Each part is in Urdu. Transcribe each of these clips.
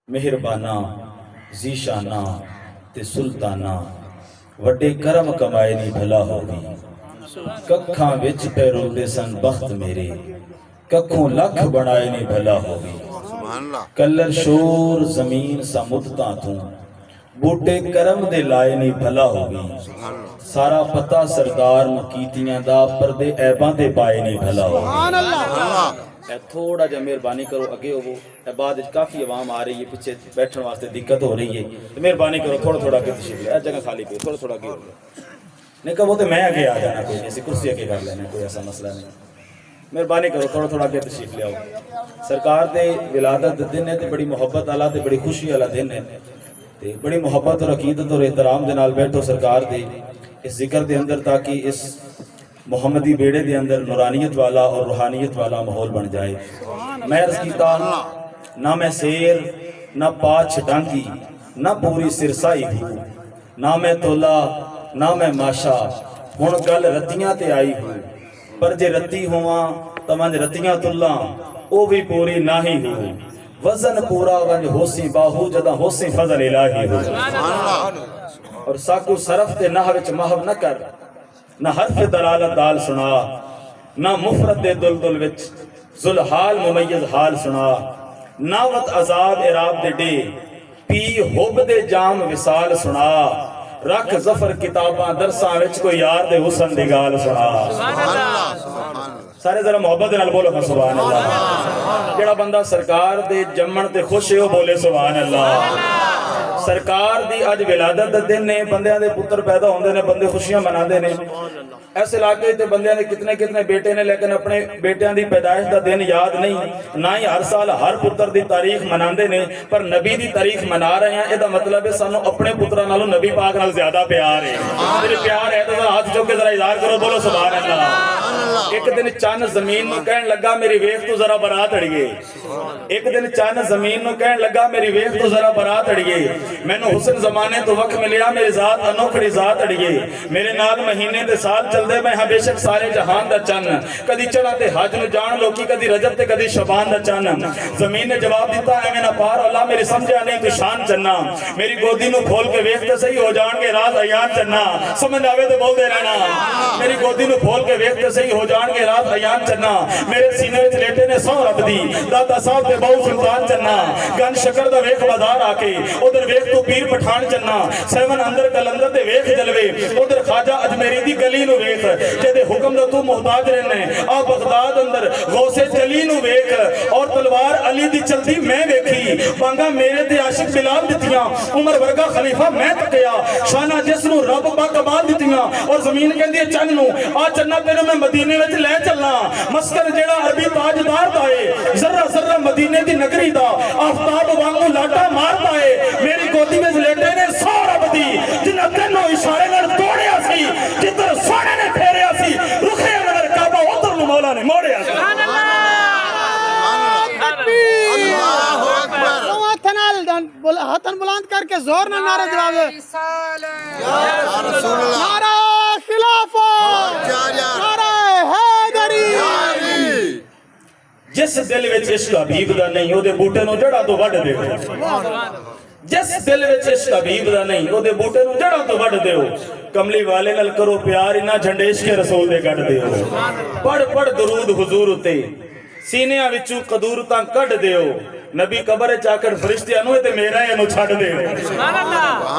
مہربانہ زیشانہ تے سلطانہ وڈے کرم کمائے نہیں بھلا ہوگی ککھاں وچ پہ رلدے سن بخت میرے ککھوں لکھ بنائے نہیں بھلا ہوگی کلر شور زمین سا مدتاں توں بوٹے کرم دے لائے نہیں بھلا ہوگی سارا پتہ سردار مکیتیاں دا پردے عیباں دے پائے نہیں بھلا ہوگی اے تھوڑا جا مہربانی کرو اگے ہو اے بعد کافی عوام آ رہی ہے پیچھے بیٹھنے واسطے دقت ہو رہی ہے مہربانی کرو تھوڑا تھوڑا اگے تشریف لے جگہ خالی پہ تھوڑا تھوڑا اگے ہو نہیں کہا وہ تو میں اگے آ جانا کوئی ایسی کرسی اگے کر لینا کوئی ایسا مسئلہ نہیں مہربانی کرو تھوڑا تھوڑا اگے تشریف لے آؤ سرکار دے ولادت دن ہے تے بڑی محبت والا تے بڑی خوشی والا دن ہے تے بڑی محبت اور عقیدت اور احترام دے نال بیٹھو سرکار دے اس ذکر دے اندر تاکہ اس محمدی بیڑے دے اندر نورانیت والا اور روحانیت والا ماحول بن جائے میں عرض کیتا نہ میں سیر نہ پاچھ ڈانکی نہ پوری سرسائی ہوں نہ میں تولا نہ میں ماشا ہن گل رتیاں تے آئی ہوں پر جے رتی ہواں تو من رتیاں تلاں او بھی پوری نہ ہی ہوں وزن پورا ونج ہوسی باہو جداں ہوسی فضل الہی ہو اور ساکو صرف تے نحو وچ محو نہ کر نہ حرف دلالت دال سنا نہ مفرد دے دل وچ ذوالحال ممیز حال سنا ناوت عذاب عراب دے ڈے پی حب دے جام وصال سنا رکھ ظفر کتاباں درساں وچ کوئی یار دے حسن دی گال سنا سارے ذرا محبت دے نال بولو سبحان اللہ جڑا بندہ سرکار دے جمن تے خوش ہے وہ بولے سبحان اللہ سرکار دی اج ولادت دن نے بندیاں دے پتر پیدا ہوندے نے بندے خوشیاں مناندے نے ایسے علاقے تے بندیاں دے کتنے کتنے بیٹے نے لیکن اپنے بیٹیاں دی پیدائش دا دن یاد نہیں نہ ہی ہر سال ہر پتر دی تاریخ مناندے نے پر نبی دی تاریخ منا رہے ہیں ادا مطلب ہے سانو اپنے پتراں نالوں نبی پاک نال زیادہ پیار ہے میرے پیار ہے تو ہاتھ چوک کے ذرا اظہار کرو بولو سبحان اللہ ایک دن چاند زمین نو کہن لگا میری ویکھ تو ذرا برات اڑیے ایک دن چاند زمین نو کہن لگا میری ویکھ تو ذرا برات اڑیے مینوں حسن زمانے تو وقت ملیا میری ذات انوکھڑی ذات اڑیے میرے نال مہینے تے سال چل دے میں ہاں بے شک سارے جہان دا چن کدی چڑھا تے حج نو جان لوکی کدی رجب تے کدی شبان دا چن زمین نے جواب دیتا ہے میں نہ پار اللہ میری سمجھا نہیں تو شان چننا میری گودی نو کھول کے ویکھ تے صحیح ہو جان کے راز ایان چننا سمجھ آوے تے بول دے رہنا میری گودی نو کھول کے ویکھ تے صحیح ہو جان کے راز ایان چننا میرے سینے وچ لیٹے نے سو رب دی داتا صاحب تے بہو سلطان چننا گن شکر دا ویکھ بازار آ کے ادھر ویکھ تو پیر پٹھان چننا سیون اندر کلندر دے ویکھ جلوے ادھر خواجہ اجمیری دی گلی نو ویکھ جدے حکم دا تو محتاج رہنے آ بغداد اندر غوث جلی نو ویکھ اور تلوار علی دی چلدی میں ویکھی بانگا میرے تے عاشق بلال دتیاں عمر ورگا خلیفہ میں تکیا شانہ جس نو رب با کمال دتیاں اور زمین کہندی چن نو آ چننا تینوں میں مدینے وچ لے چلنا مسکن جیڑا عربی تاجدار دا ہے ذرہ ذرہ مدینے دی نگری دا آفتاب وانگو لاٹا مارتا ہے میری گودی میں لیٹے نے سو رب دی جنہ تینوں اشارے نال توڑیا سی جدھر سونے نے پھیریا سی رخے نظر کعبہ ادھر نو مولا نے موڑیا سی ہاتھن بلند کر کے زور نہ نعرہ جواب نعرہ خلافت نعرہ حیدری جس دل وچ عشق حبیب دا نہیں او دے بوٹے نو جڑا تو وڈ دیو جس دل وچ عشق حبیب دا نہیں او دے بوٹے نو جڑا تو وڈ دیو کملی والے نال کرو پیار انہاں جھنڈیش کے رسول دے گڈ دیو پڑھ پڑھ درود حضور تے سینیاں وچوں قدورتاں کڈ دیو نبی قبر چا کر فرشتیاں نو تے میرا اینو چھڈ دیو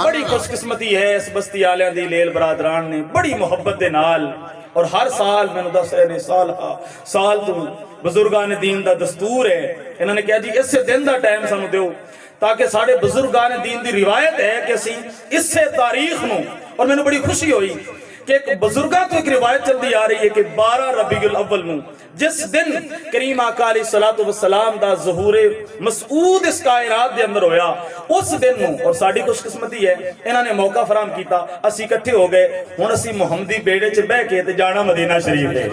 بڑی خوش قسمتی ہے اس بستی والیاں دی لیل برادران نے بڑی محبت دے نال اور ہر سال میں دس رہے نے سال تو بزرگان دین دا دستور ہے انہوں نے کہا جی اس سے دن دا ٹائم سانو دیو تاکہ ساڑھے بزرگان دین دی روایت ہے کہ اسی اس سے تاریخ نو اور میں نے بڑی خوشی ہوئی کہ ایک بزرگاں تو ایک روایت چل دی آ رہی ہے کہ 12 ربیع الاول نو جس دن کریم آقا علیہ السلام دا ظہور مسعود اس کائنات دے اندر ہویا اس دن نو اور ساڑھی خوش قسمتی ہے انہوں نے موقع فراہم کیتا اسی کٹھے ہو گئے ہن اسی محمدی بیڑے چ بہ کے تے جانا مدینہ شریف ہے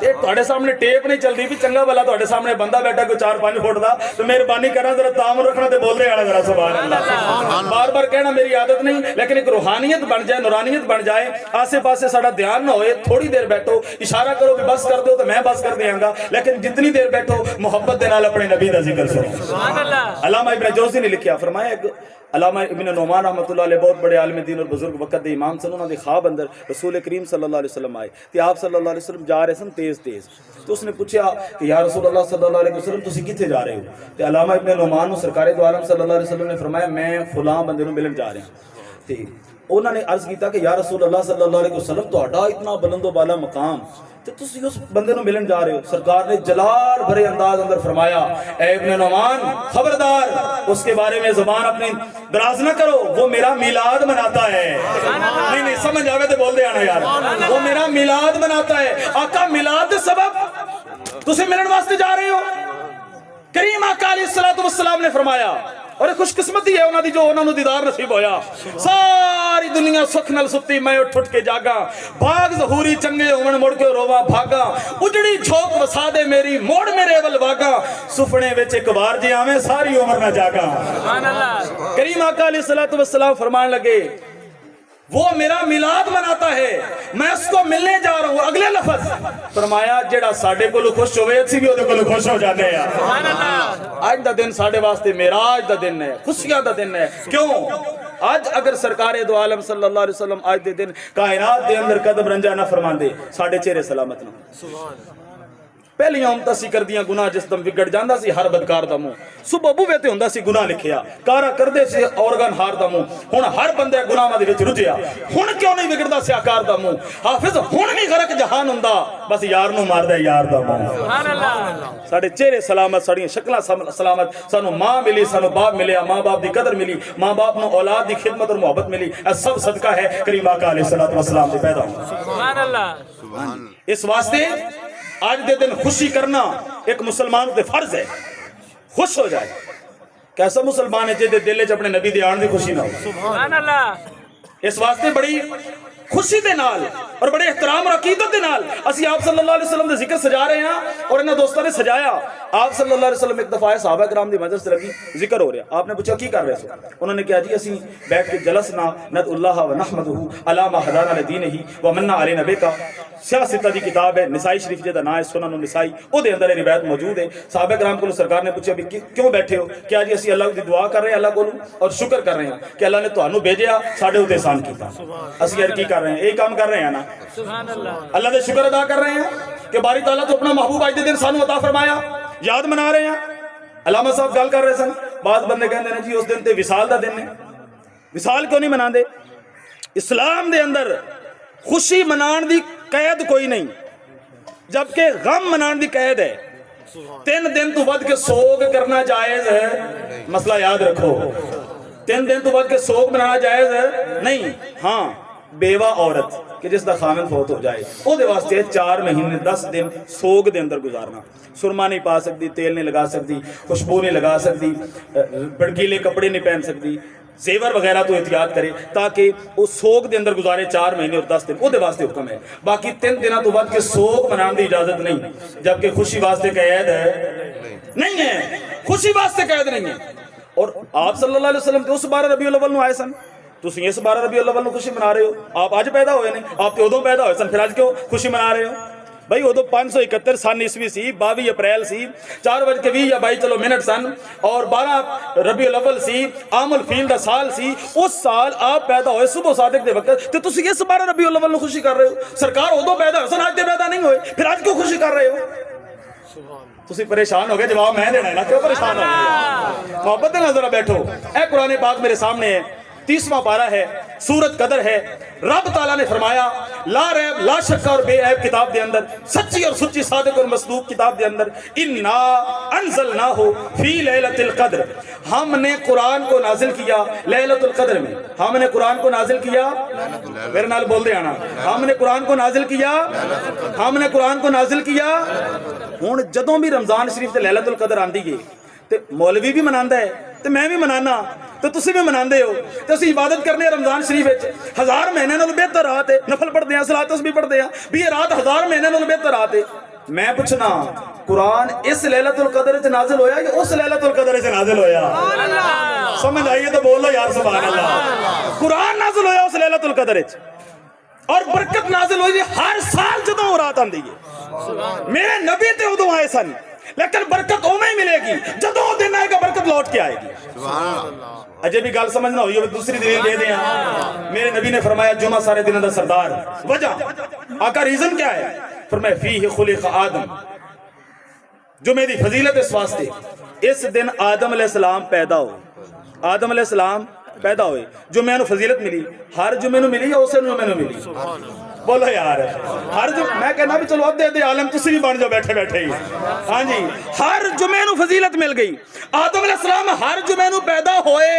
تے تواڈے سامنے ٹیپ نہیں چلدی بھی چنگا بھلا تواڈے سامنے بندہ بیٹھا کوئی 4-5 فٹ دا تو مہربانی کرنا ذرا تعامل رکھنا تے بول رہے آنا ذرا سبحان اللہ بار بار کہنا میری عادت نہیں لیکن ایک روحانیت بن جائے نورانیت بن جائے آسے پاسے ساڑا دھیان نہ ہوئے تھوڑی دیر بیٹھو اشارہ کرو کہ بس کر دو تو میں بس کر دیاں گا، لیکن جتنی دیر بیٹھو محبت دے نال اپنے نبی دا ذکر سنو۔ سبحان اللہ۔ علامہ ابن جوزی نے لکھیا، فرمایا ایک علامہ ابن نعمان رحمۃ اللہ علیہ بہت بڑے عالم دین اور بزرگ وقت دے امام سن، انہوں نے خواب اندر رسول کریم صلی اللہ علیہ وسلم آئے تے آپ صلی اللہ علیہ وسلم جا رہے سن تیز تیز، تو اس نے پوچھا کہ یا رسول اللہ صلی اللہ علیہ وسلم تسی کتھے جا رہے ہو؟ تے علامہ ابن نعمان سرکار دو عالم صلی اللہ علیہ وسلم نے فرمایا میں فلاں بندے نوں ملن جا رہا ہوں۔ تے انہوں نے عرض کیتا کہ یا رسول اللہ صلی اللہ علیہ وسلم تہاڈا اتنا بلند و بالا مقام تے تسی اس بندے نوں ملن جا رہے ہو؟ سرکار نے جلال بھرے انداز اندر فرمایا اے ابن نعمان خبردار اس کے بارے میں زبان اپنی دراز نہ کرو، وہ میرا میلاد مناتا ہے۔ نہیں سمجھ آگے تو بول دے آنا یار، وہ میرا میلاد مناتا ہے۔ آقا میلاد دے سبب تسی ملن واسطے جا رہے ہو؟ کریم آقا علیہ الصلوۃ والسلام نے فرمایا، اور خوش قسمتی ہے انہوں دی جو انہوں دیدار نصیب ہویا، ساری دنیا سکھ نال ستی میں اٹھ اٹھ کے جاگا، بھاگ ظہوری چنگے ہون مڑ کے رواں بھاگا، اجڑی جھوک وسا دے میری موڑ میرے ول واگا، سفنے وچ ایک بار جی آویں ساری عمر نہ جاگا۔ سبحان اللہ۔ کریم آقا علیہ الصلوۃ والسلام فرمان لگے وہ میرا میلاد مناتا ہے، میں اس کو ملنے جا رہا ہوں۔ اگلے لفظ فرمایا جیڑا ساڈے کولوں خوش ہوئے اسی بھی اودے کولوں خوش ہو جاندے ہیں۔ سبحان اللہ۔ آج دا دن ساڈے واسطے معراج دا دن ہے، خوشیاں دا دن ہے۔ کیوں؟ آج اگر سرکار دو عالم صلی اللہ علیہ وسلم آج دے دن کائنات دے اندر قدم رنجا نہ فرماندے ساڈے چہرے سلامت نہ۔ پہلی امت اسی کر دیاں گناہ جس دم وگڑ جاندا سی ہر بدکار دا منہ، صبح بوے تے ہوندا سی گناہ لکھیا، کارا کردے سی اورگن ہار دا منہ، ہن ہر بندے گناہ دے وچ رجیا، ہن کیوں نہیں وگڑدا سیاکار دا منہ؟ حافظ ہن نہیں غرق جہان ہوندا، بس یار نو ماردا یار دا منہ۔ سبحان اللہ۔ ساڈے چہرے سلامت، ساڈیاں شکلاں سلامت، سانو ماں ملی، سانو باپ ملیا، ماں باپ دی قدر ملی، ماں باپ نو اولاد دی خدمت اور محبت ملی، اے سب صدقہ ہے کریم آقا علیہ الصلوۃ والسلام دے پیدا ہونا۔ سبحان اللہ۔ اس واسطے آج دے دن خوشی کرنا ایک مسلمان دے فرض ہے، خوش ہو جائے۔ کیسا مسلمان ہے جے دل وچ اپنے نبی دی آن دی خوشی نہ ہو؟ سبحان اللہ۔ اس واسطے بڑی خوشی دے نال اور بڑے احترام اور عقیدت دے نال اسی آپ صلی اللہ علیہ وسلم دے ذکر سجا رہے ہیں، اور انہاں دوستاں نے سجایا۔ آپ صلی اللہ علیہ وسلم ایک دفعہ صحابہ کرام دی مجلس لگی، ذکر ہو رہا، آپ نے پوچھا کی کر رہے سو؟ انہوں نے کہا جی اسی بیٹھ کے جلسنا ندعو اللہ و نحمدہ علی ما ہدانا لدینہ و منّ علینا بکا، سیاستہ دی کتاب ہے، نسائی شریف جدا نام ہے سنن النسائی، او دے اندر روایت موجود ہے۔ صحابہ کرام کو سرکار نے پوچھا بھی کیوں بیٹھے ہو؟ کیا جی اسی اللہ دی دعا کر رہے ہیں اللہ کو اور شکر کر رہے ہیں کہ اللہ نے تانوں بھیجیا، ساڈے اوتے احسان کیتا، اسی ہر کی کر رہے ہیں، ایک کام کر رہے ہیں نا، سبحان اللہ۔ اللہ دے شکر ادا کر رہے ہیں کہ باری تعالیٰ تو اپنا محبوب آج دے دن سانو عطا فرمایا، یاد منا رہے ہیں۔ علامہ صاحب گل کر رہے سن، بعض بندے کہندے نے جی اس دن تے وصال دا دن ہے، وصال کیوں نہیں مناندے؟ اسلام دے اندر خوشی منان دی قید کوئی نہیں، جبکہ غم منان دی قید ہے۔ 3 دن تو ود کے سوگ کرنا جائز ہے، مسئلہ یاد رکھو، 3 دن تو ود کے سوگ منانا جائز ہے نہیں۔ ہاں بیوہ عورت کہ جس دا خامن فوت ہو جائے او دے واسطے 4 مہینے 10 دن سوگ دے اندر گزارنا، سرما نہیں پا سکتی، تیل نہیں لگا سکتی، خوشبو نہیں لگا سکتی، بڑکیلے کپڑے نہیں پہن سکتی، زیور وغیرہ تو احتیاط کرے تاکہ وہ سوگ دے اندر گزارے 4 مہینے اور 10 دن، او دے واسطے حکم ہے۔ باقی 3 دنوں تو بعد کے سوگ منان دی اجازت نہیں، جبکہ خوشی واسطے قید ہے نہیں ہے، خوشی واسطے قید نہیں ہے۔ اور آپ صلی اللہ علیہ وسلم تے اس 12 ربیع الاول نو آئے سن، تسی اس 12 ربیع الاول نو خوشی منا رہے ہو، آپ اج پیدا ہوئے نے، آپ تے ادوں پیدا ہوئے سن، پھر اج کیوں خوشی منا رہے ہو؟ بھائی ادو 571 سن عیسوی سی، 22 اپریل سی، 4:20 یا 22 منٹ سن، اور 12 ربیع الاول سی، عام الفیل دا سال سی، اس سال آپ پیدا ہوئے صبح صادق دے وقت، تے تسی اس 12 ربیع الاول نو خوشی کر رہے ہو؟ سرکار ادو پیدا ہوئے سن، اج تے پیدا نہیں ہوئے، پھر اج کیوں خوشی کر رہے ہو؟ تسی پریشان ہو گئے، جواب میں دینا ہے نا، کیوں پریشان ہو گئے؟ محبت دے نظر بیٹھو، اے قرآن پاک میرے سامنے ہے، 30واں پارہ ہے، سورت قدر ہے، رب تعالیٰ نے فرمایا لا ریب لا شک اور بے عیب کتاب دے اندر، سچی اور سچی صادق اور مصدوق کتاب دے اندر، انا انزلناہ فی لیلۃ القدر، ہم نے قرآن کو نازل کیا لیلۃ القدر میں، ہم نے قرآن کو نازل کیا، میرے نال بول دے آنا، ہم نے قرآن کو نازل کیا، ہم نے قرآن کو نازل کیا۔ ہن جدوں بھی رمضان شریف تے لیلۃ القدر آندی ہے تے مولوی بھی مناندا ہے تے میں بھی منانا تو تسی بھی مناندے ہو، تے اسی عبادت کرنے رمضان شریف وچ 1000 مہینے نال بہتر رات ہے، نفل پڑھدے ہیں، صلاۃ تسبیح پڑھدے ہیں، بھی یہ رات 1000 مہینے نال بہتر رات ہے۔ میں پوچھنا قرآن اس لیلۃ القدر وچ نازل ہویا یا اس لیلۃ القدر وچ نازل ہویا؟ سمجھ آئیے تو بولو یار سبحان اللہ۔ قرآن نازل ہویا اس لیلۃ القدر وچ، اور برکت نازل ہوئی ہر سال جدوں رات آندی ہے، میرے نبی تے ادو آئے سن لیکن برکت اوویں ہی ملے گی جدوں وہ دن آئے گا برکت لوٹ کے آئے گی اجے بھی گل سمجھنا ہوئی دوسری دلیل دے دیں میرے نبی نے فرمایا جمعہ سارے دنوں دا سردار وجہ آقا ریزن کیا ہے فرمایا فیہ خلق آدم جمعے دی فضیلت اس واسطے اس دن آدم علیہ السلام پیدا ہو آدم علیہ السلام پیدا ہوئے جمعے نو فضیلت ملی ہر جمعے نو ملی یا اسے جمعے نو ملی بولو یار ہر میں کہنا بھی چلو ادھے ادھے عالم تسی بھی بن جاؤ بیٹھے بیٹھے ہی ہاں جی ہر جمعے نو فضیلت مل گئی آدم علیہ السلام ہر جمعے نو پیدا ہوئے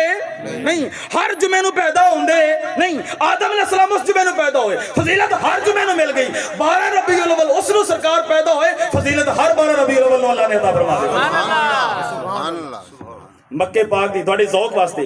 نہیں ہر جمعے نو پیدا ہوندے نہیں آدم علیہ السلام اس جمعے نو پیدا ہوئے فضیلت ہر جمعے نو مل گئی 12 ربیع الاول اس نو سرکار پیدا ہوئے فضیلت ہر 12 ربیع الاول نو اللہ نے عطا فرما دی سبحان اللہ مکے پاک دی تھوڑی ذوق واسطے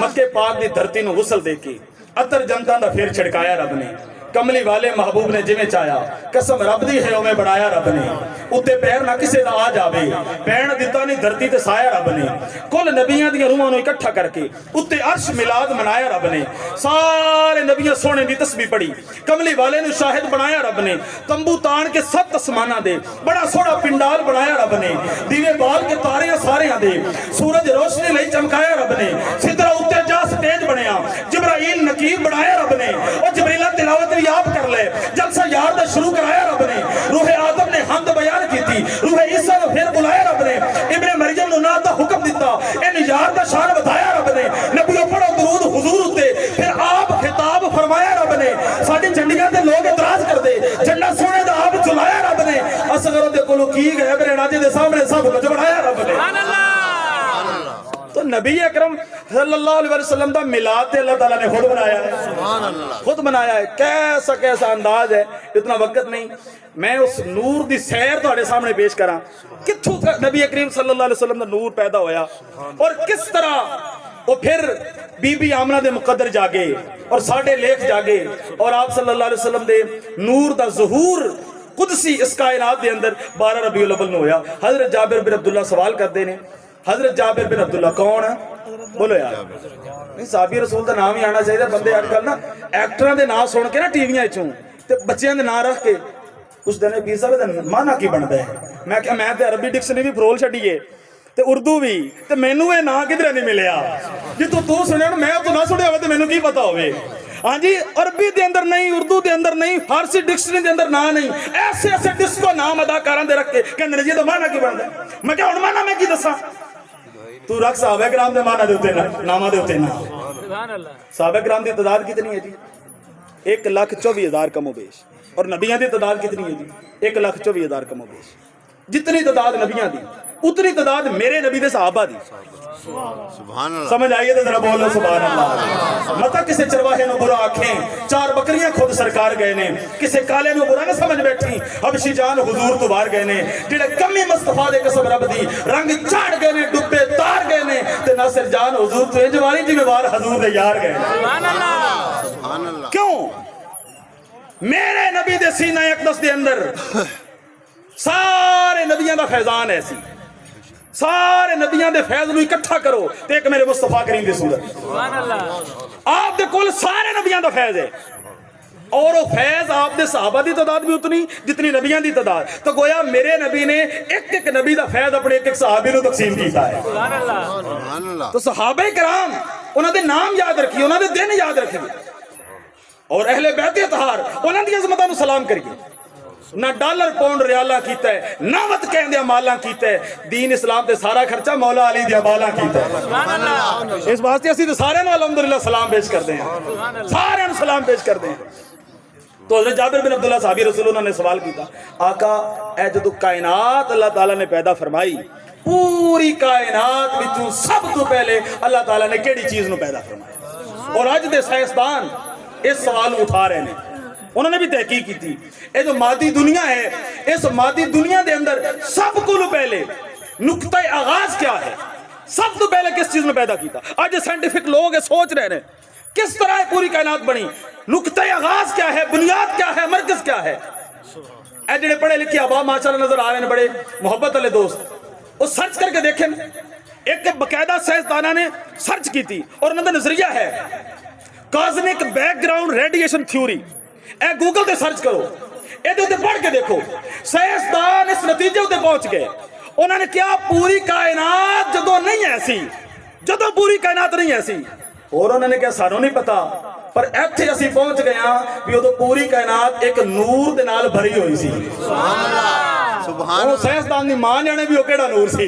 مکے پاک دی دھرتی نو غسل دے کے عطر جنتاں دا پھر چھڑکایا رب نے کملی والے محبوب نے جویں چایا قسم رب دی ہے اوویں بڑھایا رب نے اُتے پیر نہ کسے دا آ جاوے پین دتا نہیں دھرتی تے سایا رب نے کل نبیاں دی روحاں نو اکٹھا کر کے اُتے عرش میلاد منایا رب نے سارے نبیاں سونے دی تسبیح پڑھی کملی والے نو شاہد بنایا رب نے تمبو تان کے 7 آسماناں دے بڑا سوڑا پنڈال بنایا رب نے دیوے بال کے تارے سارے دے سورج روشنی لئی چمکایا رب نے سدرا اُتے جا سٹیج بنیا جبرائیل نقیب بنایا رب نے اور جبریل تلاوت یاد کر لے جلسہ یار دا شروع کرایا رب نے روح آدم نے حمد بیان کی تھی روح عیسیٰ نے پھر بلایا رب نے ابن مریم نے نات دا حکم دیتا ان یار دا شان بتایا رب نے نبیوں پڑھو درود حضور ہوتے پھر آپ خطاب فرمایا رب نے ساڑھی جھنڈیاں دے لوگ اعتراض کر دے جھنڈا سونے دا آپ چلایا رب نے اصغروں دے کلو کی گئے میرے ناجے دے سامنے سب کچھ بڑھایا رب نے تو نبی اکرم صلی اللہ علیہ وسلم دا میلاد تے اللہ تعالیٰ نے خود بنایا ہے خود بنایا ہے کیسا کیسا انداز ہے اتنا وقت نہیں میں اس نور دی سیر تہاڈے سامنے پیش کراں کتھوں نبی کریم صلی اللہ علیہ وسلم دا نور پیدا ہویا اور کس طرح وہ پھر بی بی آمنہ دے مقدر جاگے اور ساڑھے لیکھ جاگے اور آپ صلی اللہ علیہ وسلم دے نور دا ظہور قدسی اس کائنات دے اندر 12 ربیع الاول میں ہویا حضرت جابر بن عبداللہ سوال کرتے ہیں حضرت جابر بن عبداللہ کون ہے بولو یار نہیں صحابی رسول دا نام ہی آنا چاہیے بندے آج کل نا ایکٹران دے نام سن کے نا ٹی ویاں چوں تے بچیاں دے نام رکھ کے کچھ دنے پیر صاحب دا مانا کی بنتا ہے میں کہا میں تے عربی ڈکشنری بھی فرول چھڑیے تے اردو بھی تے مینوں اے نا کدھر نہیں ملیا جی تو سنیا میں تو نہ سنیا ہوئے تے مینوں کی پتا ہوئے ہاں جی عربی دے اندر نہیں اردو دے اندر نہیں فارسی ڈکشنری دے اندر نہ نہیں ایسے ایسے ڈسکو نام ادا کاران دے رکھ کے کہندے جی تو مانا کی بنتا ہے میں کہا ہن مانا میں کی دساں تو رکھ صحابہ کرام دے مانا دے ہوتے نا نامہ دے ہوتے نا صحابہ کرام دی تعداد کتنی ہے جی 1,24,000 کم و بیش اور نبیان دی تعداد کتنی ہے جی 1,24,000 کم و بیش جتنی تعداد نبیان دی اتنی تعداد میرے نبی دے صحابہ دی سبحان اللہ سمجھ آئیے تو ذرا بولو سبحان اللہ مطا کسے چرواہے نو برا آنکھیں 4 بکریاں خود سرکار گئے نے کسے کالے نو برا نہ سمجھ بیٹھی حبشی جان حضور تو بار گئے نے جڑے کمی مصطفیٰ دے قسم رب دی رنگ چاڑ گئے نے ڈبے تار گئے نے تے ناصر جان حضور تو انجواری جی میں بار حضور دے یار گئے سبحان اللہ کیوں میرے نبی دے سینہ اقدس دے اندر سارے نبیاں دا فیضان ایسی سارے نبیاں دے فیض نو اکٹھا کرو تے ایک میرے مصطفیٰ کریم دے صورت سبحان اللہ آپ دے کل سارے نبیاں دا فیض ہے اور وہ فیض آپ دے صحابہ دی تعداد بھی اتنی جتنی نبیاں دی تعداد تو گویا میرے نبی نے ایک نبی دا فیض اپنے ایک صحابی نو تقسیم کیتا ہے سبحان اللہ تو صحابہ کرام انہاں دے نام یاد رکھیے انہاں دے دن یاد رکھیے اور اہل بیت اطہار انہاں دی عظمتاں نو سلام کریے نہ ڈالر پاؤنڈ ریالہ کیتا ہے نہ وقت کہندے مالاں کیتا ہے دین اسلام تے سارا خرچہ مولا علی دیا بالاں کیتا ہے سبحان اللہ اس واسطے اسی تے سارے نو الحمدللہ سلام پیش کردے ہیں سارے نو سلام پیش کردے ہیں تو حضرت جابر بن عبداللہ صحابی رسول اللہ نے سوال کیتا آقا اے جدو کائنات اللہ تعالیٰ نے پیدا فرمائی پوری کائنات وچوں سب تو پہلے اللہ تعالیٰ نے کیڑی چیز نو پیدا فرمایا اور اج دے سائنسدان اس سوال اٹھا رہے ہیں انہوں نے بھی تحقیق کی تھی یہ جو مادی دنیا ہے اس مادی دنیا دے اندر سب کو پہلے نقطہ آغاز کیا ہے سب تو پہلے کس چیز میں پیدا کیتا آج سائنٹیفک لوگ سوچ رہے ہیں کس طرح پوری کائنات بنی نقطہ آغاز کیا ہے بنیاد کیا ہے مرکز کیا ہے اے جڑے پڑھے لکھے ابا ماشاءاللہ نظر آ رہے ہیں بڑے محبت والے دوست وہ سرچ کر کے دیکھیں ایک باقاعدہ سائنسدانوں نے سرچ کی تھی اور انہوں نے نظریہ ہے cosmic back ground radiation theory اے گوگل تے سرچ کرو ਇਹਦੇ ਉੱਤੇ ਪੜ੍ਹ ਕੇ ਦੇਖੋ ਸਾਇੰਸਦਾਨ ਇਸ ਨਤੀਜੇ ਉੱਤੇ ਪਹੁੰਚ ਗਏ ਉਹਨਾਂ ਨੇ ਕਿਹਾ ਪੂਰੀ ਕਾਇਨਾਤ ਜਦੋਂ ਨਹੀਂ ਹੈ ਸੀ ਜਦੋਂ ਪੂਰੀ ਕਾਇਨਾਤ ਨਹੀਂ ਹੈ ਸੀ ਹੋਰ ਉਹਨਾਂ ਨੇ ਕਿਹਾ ਸਾਨੂੰ ਨਹੀਂ ਪਤਾ ਪਰ ਇੱਥੇ ਅਸੀਂ ਪਹੁੰਚ ਗਏ ਹਾਂ ਵੀ ਉਦੋਂ ਪੂਰੀ ਕਾਇਨਾਤ ਇੱਕ ਨੂਰ ਦੇ ਨਾਲ ਭਰੀ ਹੋਈ ਸੀ ਸੁਭਾਨ ਅੱਲਾਹ ਸੁਭਾਨ ਅੱਲਾਹ ਸਾਇੰਸਦਾਨ ਦੀ ਮਾਂ ਜਾਣੇ ਵੀ ਉਹ ਕਿਹੜਾ ਨੂਰ ਸੀ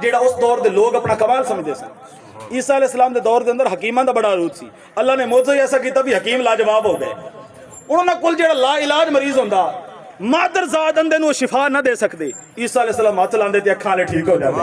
ਜਿਹੜਾ ਉਸ ਦੌਰ ਦੇ ਲੋਕ ਆਪਣਾ ਕਮਾਲ ਸਮਝਦੇ ਸਨ ਈਸਾ ਅਲੈਹਿਸ ਸਲਾਮ ਦੇ ਦੌਰ ਦੇ ਅੰਦਰ ਹਕੀਮਾਂ ਦਾ ਬੜਾ ਅਰੂਜ ਸੀ ਅੱਲਾ ਨੇ ਮੌਜਜ਼ਾ ਐਸਾ ਕੀਤਾ ਵੀ ਹਕੀਮ ਲਾਜਵਾਬ ਹੋ ਗਏ ਉਹਨਾਂ ਕੋਲ ਜਿਹੜਾ ਲਾ ਇਲਾਜ ਮਰੀਜ਼ ਹੁੰਦਾ ਮਾਦਰਜ਼ਾਦ ਅੰਦੇ ਨੂੰ ਸ਼ਿਫਾ ਨਾ ਦੇ ਸਕਦੇ ਈਸਾ ਅਲੈਹਿਸ ਸਲਾਮ ਹੱਥ ਲਾਉਂਦੇ ਤੇ ਅੱਖਾਂ ਵਾਲੇ ਠੀਕ ਹੋ ਜਾਂਦੇ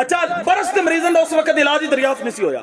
ਅੱਛਾ ਬਰਸ ਦੇ ਮਰੀਜ਼ਾਂ ਦਾ ਉਸ ਵਕਤ ਇਲਾਜ ਹੀ ਦਰਿਆਫਤ ਨਹੀਂ ਸੀ ਹੋਇਆ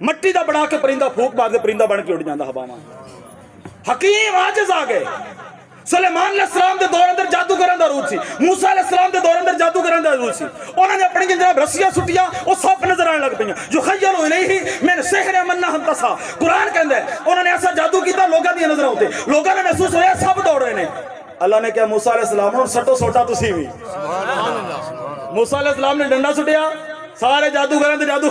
ਮਿੱਟੀ ਦਾ ਬਣਾ ਕੇ ਪਰਿੰਦਾ ਫੂਕ ਮਾਰਦੇ ਪਰਿੰਦਾ ਬਣ ਕੇ ਉੱਡ ਜਾਂਦਾ ਹਵਾਵਾਂ ਹਕੀਮ ਆਜਜ਼ ਆ ਗਏ ਸੁਲੇਮਾਨ ਅਲੈਹਿਸਲਾਮ ਦੇ ਦੌਰ ਅੰਦਰ ਜਾਦੂਗਰਾਂ ਦਾ ਰੂਪ ਸੀ ਮੂਸਾ ਅਲੈਹਿਸਲਾਮ ਦੇ ਦੌਰ ਅੰਦਰ ਜਾਦੂਗਰਾਂ ਦਾ ਰੂਪ ਸੀ ਉਹਨਾਂ ਨੇ ਆਪਣੀ ਜਨਾਬ ਰੱਸੀਆਂ ਸੁੱਟੀਆਂ ਉਹ ਸੱਪ ਨਜ਼ਰ ਆਉਣ ਲੱਗ ਪਈਆਂ ਯੁਖਯਲੁ ਇਲੈਹਿ ਮਿਨ ਸਿਹਰਿ ਮੰਨਾ ਹੰਤਸਾ ਕੁਰਾਨ ਕਹਿੰਦਾ ਉਹਨਾਂ ਨੇ ਐਸਾ ਜਾਦੂ ਕੀਤਾ ਲੋਕਾਂ ਦੀਆਂ ਨਜ਼ਰਾਂ ਉੱਤੇ ਲੋਕਾਂ ਨੂੰ ਮਹਿਸੂਸ ਹੋਇਆ ਸੱਪ ਦੌੜ ਰਹੇ ਨੇ ਅੱਲਾ ਨੇ ਕਿਹਾ ਮੂਸਾ ਅਲੈਹਿਸਲਾਮ ਨੂੰ ਸੱਟੋ ਸੋਟਾ ਤੁਸੀਂ ਵੀ ਮੂਸਾ ਅਲੈਹਿਸਲਾਮ ਨੇ ਡੰਡਾ ਸੁੱਟਿਆ ਸਾਰੇ ਜਾਦੂਗਰਾਂ ਦੇ ਜਾਦੂ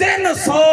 300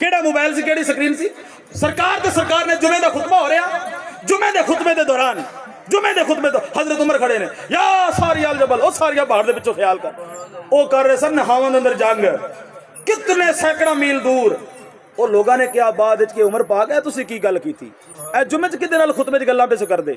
ਕਿਹੜਾ ਮੋਬਾਈਲ ਸੀ ਕਿਹੜੀ ਸਕਰੀਨ ਸੀ ਸਰਕਾਰ ਨੇ ਜੁਮੇ ਦਾ ਖੁਤਬਾ ਹੋ ਰਿਹਾ ਜੁਮੇ ਦੇ ਖੁਤਬੇ ਦੇ ਦੌਰਾਨ ਹਜ਼ਰਤ ਉਮਰ ਖੜੇ ਨੇ ਯਾ ਸਾਰੀਆ ਜਬਲ ਉਹ ਸਾਰੀਆ ਪਹਾੜ ਦੇ ਵਿੱਚੋਂ ਖਿਆਲ ਕਰ ਉਹ ਕਰ ਰਹੇ ਸਨ ਹਵਾਵਾਂ ਦੇ ਅੰਦਰ ਜੰਗ ਕਿਤਨੇ ਸੈਂਕੜਾ ਮੀਲ ਦੂਰ ਉਹ ਲੋਕਾਂ ਨੇ ਕਿਹਾ ਬਾਅਦ ਵਿੱਚ ਕਿ ਉਮਰ ਪਾਕ ਹੈ ਤੁਸੀਂ ਕੀ ਗੱਲ ਕੀਤੀ ਇਹ ਜੁਮੇ ਚ ਕਿਹਦੇ ਨਾਲ ਖੁਤਬੇ ਚ ਗੱਲਾਂ ਪੇ ਕਰਦੇ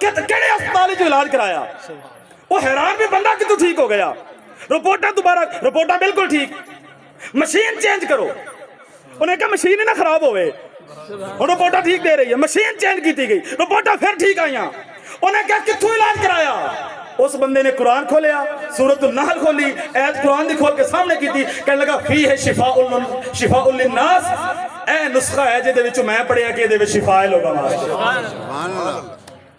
ਕਿਹੜੇ ਹਸਪਤਾਲ 'ਚ ਇਲਾਜ ਕਰਾਇਆ। ਉਹ ਹੈਰਾਨ ਵੀ ਬੰਦਾ ਕਿਤੋਂ ਠੀਕ ਹੋ ਗਿਆ। ਰਿਪੋਰਟਾਂ ਦੁਬਾਰਾ, ਰਿਪੋਰਟਾਂ ਬਿਲਕੁਲ ਠੀਕ, ਮਸ਼ੀਨ ਚੇਂਜ ਕਰੋ। ਉਹਨੇ ਕਿਹਾ ਮਸ਼ੀਨ ਹੀ ਨਾ ਖਰਾਬ ਹੋਵੇ, ਹੁਣ ਰਿਪੋਰਟਾਂ ਠੀਕ ਦੇ ਰਹੀ ਹੈ। ਮਸ਼ੀਨ ਚੇਂਜ ਕੀਤੀ ਗਈ, ਰਿਪੋਰਟਾਂ ਫਿਰ ਠੀਕ ਆਈਆਂ। ਉਹਨੇ ਕਿਹਾ ਕਿੱਥੋਂ ਇਲਾਜ ਕਰਾਇਆ। ਉਸ ਬੰਦੇ ਨੇ ਕੁਰਾਨ ਖੋਲਿਆ, ਸੂਰਤ ਅਨ-ਨਹਲ ਖੋਲੀ, ਐਤ ਕੁਰਾਨ ਦੀ ਖੋਲ ਕੇ ਸਾਹਮਣੇ ਕੀਤੀ, ਕਹਿਣ ਲੱਗਾ ਫੀ ਹੈ ਸ਼ਿਫਾਉਲ ਲਿਨਾਸ, ਇਹ ਨੁਸਖਾ ਹੈ ਜਿਹਦੇ ਵਿੱਚ ਮੈਂ ਪੜਿਆ ਕਿ ਇਹਦੇ ਵਿੱਚ ਸ਼ਿਫਾ ਹੈ ਲੋਕਾਂ ਵਾਸਤੇ।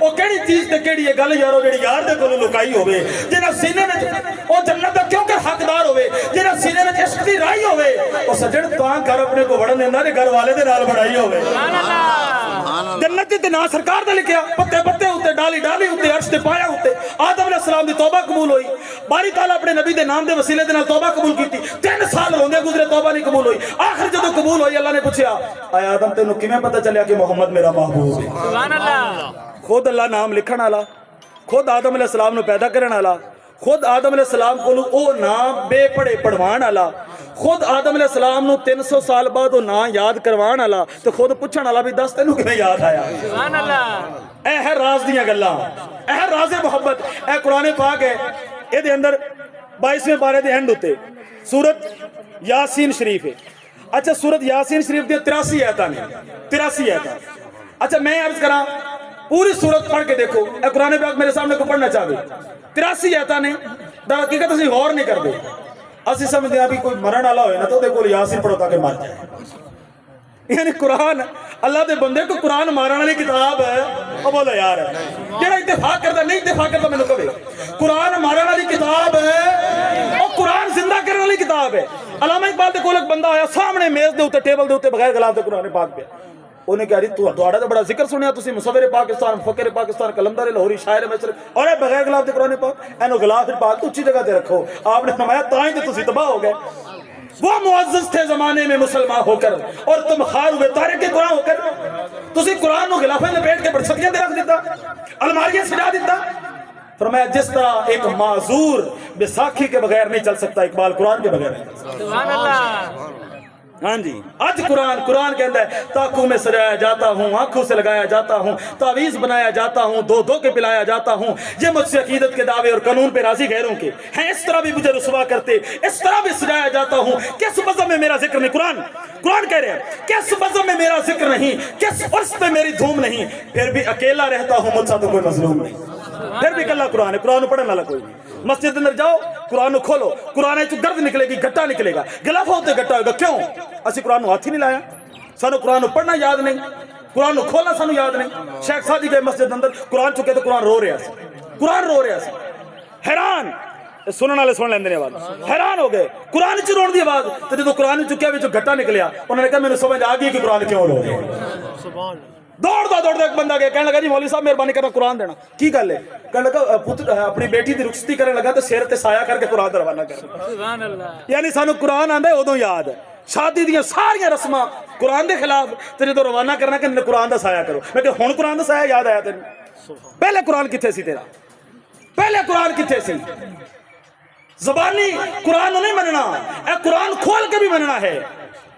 او کیڑی چیز تے کیڑی یہ گل یارو جڑی یار دے کولوں لکائی ہوئے جنہاں سینے وچ او جنت دا کیوں کر حقدار ہوئے جنہاں سینے وچ عشق دی رائی ہوئے او سجن تاں گھر اپنے کو وڑن دیندا تے گھر والے دے نال بڑائی ہوئے جنت تے نا سرکار دا لکھیا پتے پتے ہوتے ڈالی ڈالی ہوتے عرش تے پایا ہوتے آدم علیہ السلام دی توبہ قبول ہوئی باری تعالیٰ اپنے نبی دے نام دے وسیلے دے نال توبہ قبول کیتی 3 سال روندے گزرے توبہ نہیں قبول ہوئی آخر جدو قبول ہوئی اللہ نے پوچھا اے آدم تینوں کیویں پتہ چلیا کہ محمد میرا محبوب ہے سبحان اللہ خود اللہ نام لکھن والا خود آدم علیہ السلام نو پیدا کرن والا خود آدم علیہ السلام کو او نام بے پڑھے پڑھوان والا خود آدم علیہ السلام نو 300 سال بعد وہ نام یاد کروان والا تو خود پوچھن والا بھی دس تینوں کیویں یاد آیا سبحان اللہ اے ہے راز دیاں گلاں اے ہے راز محبت اے قرآن پاک ہے اے دے اندر 22ویں پارے دے اینڈ ہوتے سورت یاسین شریف ہے اچھا سورت یاسین شریف دے 83 آیتاں نے 83 آیتاں اچھا میں عرض کراں پوری سورت پڑھ کے دیکھو اے قرآن پاک میرے سامنے کو پڑھنا چاہے 83 آیتاں نے در حقیقت اسی غور نہیں کرتے اسی سمجھتے ہیں بھی کوئی مرن والا ہوئے نا تو دے کول یاسین پڑھو تاکہ مر جائے یعنی قرآن اللہ دے بندے کو قرآن مارن والی کتاب ہے او بولو یار جڑا اتفاق کرتا نہیں اتفاق کرتا میں نے کہے قرآن مارن والی کتاب ہے اور قرآن زندہ کرنے والی کتاب ہے علامہ اقبال دے کول ایک بندہ آیا سامنے میز دے اوتے ٹیبل دے اوتے بغیر غلاف دے قرآن پاک پہ انہیں کہا رہی تہاڈا تے بڑا ذکر سنیا تسی مصور پاکستان فقیر پاکستان کلندر لاہوری شاعر مشرق اور بغیر غلاف دے قرآن پاک اینو غلاف پاک اونچی جگہ تے رکھو آپ نے فرمایا تائیں تے تسی تباہ ہو گئے وہ معزز تھے زمانے میں مسلمان ہو کر اور تم خار ہوئے تارے کے قرآن ہو کر تسی قرآن نو غلافے لپیٹ کے برچھتیاں دے رکھ دیتا الماریاں سجا دیتا فرمایا جس طرح ایک معذور بیساکھی کے بغیر نہیں چل سکتا اقبال قرآن کے بغیر نہیں چل سکتا سبحان اللہ ہاں جی آج قرآن کہتا ہے تاکوں میں سجایا جاتا ہوں آنکھوں سے لگایا جاتا ہوں تعویذ بنایا جاتا ہوں دو کے پلایا جاتا ہوں یہ مجھ سے عقیدت کے دعوے اور قانون پہ راضی غیروں کے ہیں اس طرح بھی مجھے رسوا کرتے اس طرح بھی سجایا جاتا ہوں کس بزم میں میرا ذکر نہیں قرآن کہہ رہے ہیں کس بزم میں میرا ذکر نہیں کس عرص پہ میری دھوم نہیں پھر بھی اکیلا رہتا ہوں مجھ سا تو کوئی مظلوم نہیں پھر بھی کلا قرآن ہے قرآن پڑھنے والا کوئی نہیں مسجد اندر جاؤ قرآن کھولو قرآن چ گرد نکلے گی گٹا نکلے گا غلافہ ہوتے گٹا ہوگا کیوں اسی قرآن ہاتھ ہی نہیں لایا سانو قرآن پڑھنا یاد نہیں قرآن کھولنا سانو یاد نہیں شیخ سادی گئے مسجد اندر قرآن چکے تو قرآن رو رہا سی حیران سننے والے سن لیندے نے آواز حیران ہو گئے قرآن چ رون دی آواز تے جدوں قرآن چکیا وچ گٹا نکلیا انہوں نے کہا مینوں سمجھ آ گئی کہ قرآن کیوں رو رہے سبحان دوڑ ایک بندہ گیا کہنے لگا جی مولوی صاحب مہربانی کرنا قرآن دینا کی گل ہے کہنے لگا پتر اپنی بیٹی دی رخصتی کرنے لگا تو سر تے سایہ کر کے قرآن دا روانہ کر سبحان اللہ یعنی سانو قرآن آندا ہے ادوں یاد ہے شادی دیاں ساریاں رسماں قرآن دے خلاف تے جدوں روانہ کرنا کہ قرآن دا سایہ کرو میں کہ ہن قرآن دا سایہ یاد آیا تینوں پہلے قرآن کتھے سی تیرا پہلے قرآن کتھے سی زبانی قرآن نہیں مننا اے قرآن کھول کے بھی مننا ہے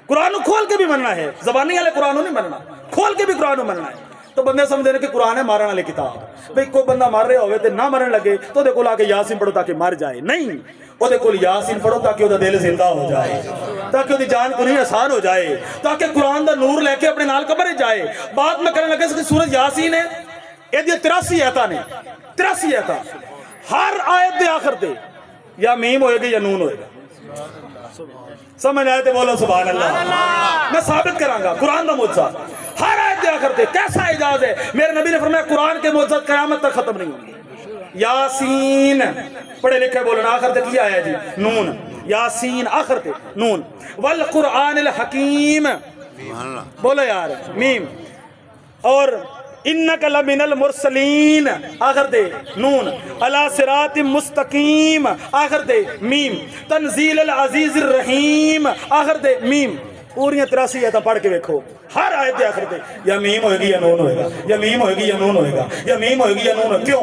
قرآن کھول کے بھی مننا ہے زبانی والے قرآن نہیں مننا کھول کے بھی قرآن مننا ہے تو بندے سمجھے کہ قرآن ہے مارن والی کتاب بھئی کوئی بندہ مار رہے ہوئے تے نہ مرن لگے تو دے کول آ کے یاسین پڑھو تاکہ مر جائے نہیں وہ دے کول یاسین پڑھو تاکہ وہ دا دل زندہ ہو جائے تاکہ وہ دی جان کو نہیں آسان ہو جائے تاکہ قرآن دا نور لے کے اپنے نال قبر جائے بات میں کرنے لگے سورۃ یاسین ہے یہ دی 83 آیتاں نے 83 آیتاں ہر آیت دے آخر تے یا میم ہوئے گی یا نون ہوئے گا سمجھ آئے تے بولو سبحان اللہ میں ثابت کروں گا قرآن دا معجزہ ہر آیت دے آخر تے کیسا اعجاز ہے میرے نبی نے فرمایا قرآن کے معجزات قیامت تک ختم نہیں ہوں گے یاسین پڑھے لکھے بولنا آخر تے کیا آیا جی نون یاسین آخر تے نون والقرآن الحکیم بولو یار میم اور انک لمن المرسلین آخر دے نون علی صراط مستقیم آخر دے میم تنزیل العزیز الرحیم آخر دے میم پوریاں 83 آیتاں پڑھ کے دیکھو ہر آیت دے آخر دے یا میم ہوئے گی یا نون ہوئے گا یا میم ہوئے گی یا نون ہوئے گا یا میم ہوئے گی یا نون کیوں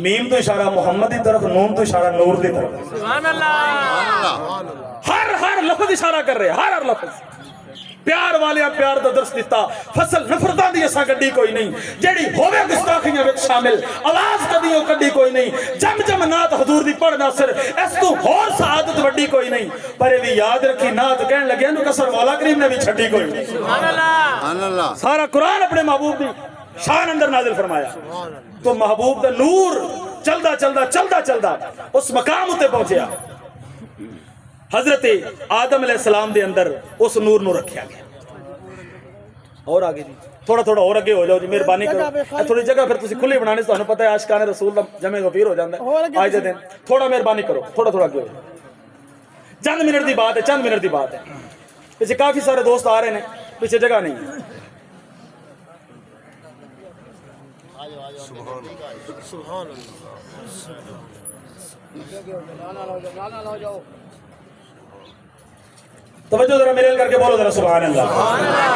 میم تو اشارہ محمد کی طرف نون تو اشارہ نور کی طرف سبحان اللہ ہر لفظ اشارہ کر رہے ہر لفظ پیار والے پیار دا درس دیتا فصل نفرتاں دی اساں کڈی کوئی نہیں جیڑی ہوے گستاخیاں وچ شامل آواز کدیوں کڈی کوئی نہیں جم نعت حضور دی پڑھنا سر اس تو ہور سعادت وڈی کوئی نہیں پر یہ بھی یاد رکھی نعت کہن لگے نو کسر مولا کریم نے بھی چھڈی کوئی نہیں سبحان اللہ سارا قرآن اپنے محبوب دی شان اندر نازل فرمایا تو محبوب دا نور چلدا اس مقام اتے پہنچیا حضرت آدم علیہ السلام دے اندر اس نور نو رکھیا گیا اور آگے جی تھوڑا تھوڑا اور اگے ہو جاؤ جی مہربانی کرو تھوڑی جگہ پھر تسی کھلی بنانے سے تانوں پتہ ہے عاشقان رسول دا جمع غفیر ہو جاندا ہے آج دے دن تھوڑا مہربانی کرو تھوڑا تھوڑا اگے ہو چند منٹ دی بات ہے چند منٹ دی بات ہے پیچھے کافی سارے دوست آ رہے ہیں پیچھے جگہ نہیں ہے سبحان توجہ ذرا میرے کر کے بولو ذرا سبحان اللہ